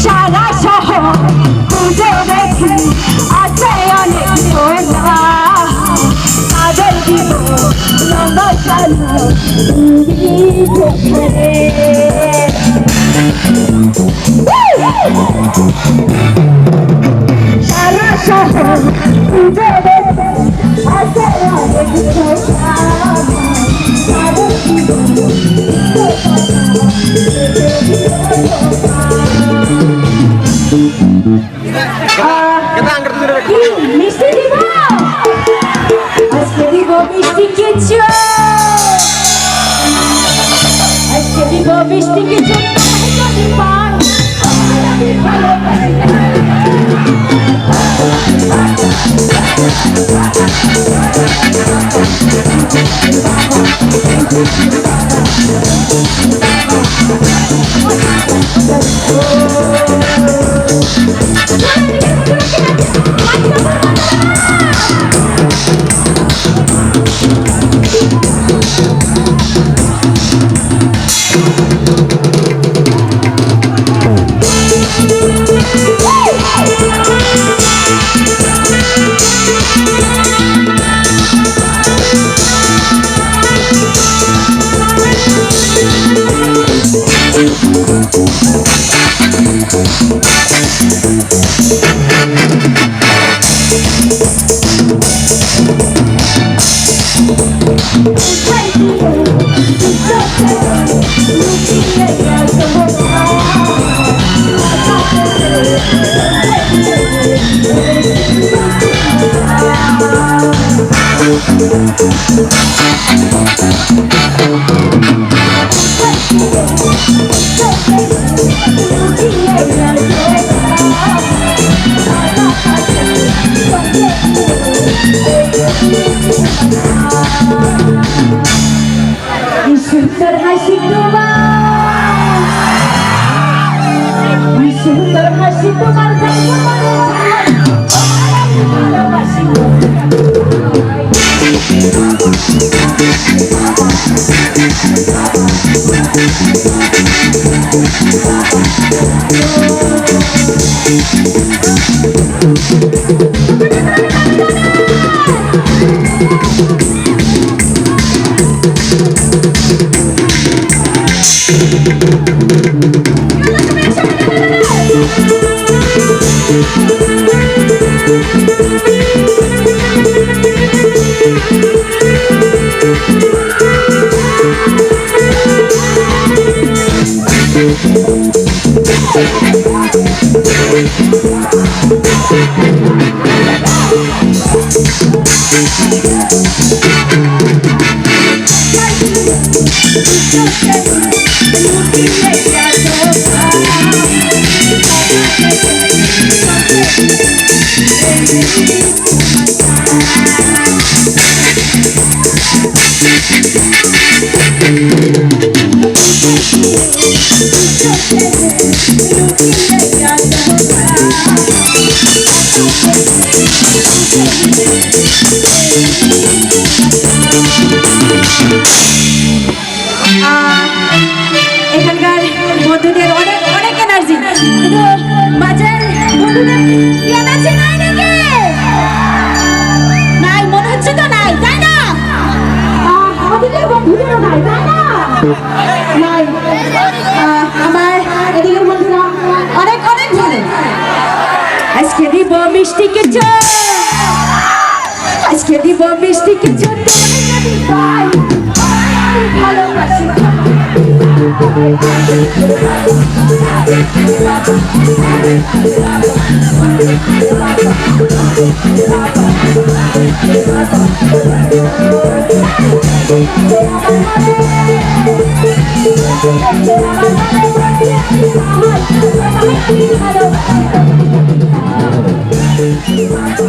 সারা শহর খুঁজে দেখি আছে অনেক সোনা তাদের দিব নমস্কানো সারা শহর খুঁজে দেখি আছে অনেক সোনা তাদের দিব মিষ্টি দিব আজকে দিব মিষ্টি কিছু আজকে দিব মিষ্টি কিছু সুন্দর হাসি তোমার সুন্দর হাসি তোমার এখানকার বন্ধুদের অনেক অনেক এনার্জি বাজার বন্ধুদের এনার্জি নাই নাকি নাই মনে হচ্ছে তো নাই তাই না আমাদের বন্ধুদেরও নাই তাই না নাই আমার এদিকের বন্ধুরা অনেক অনেক ভালো আজকে দিব মিষ্টি কিছু আজকে দিব মিষ্টি কিছু ভালোবাসি ভালোবাসি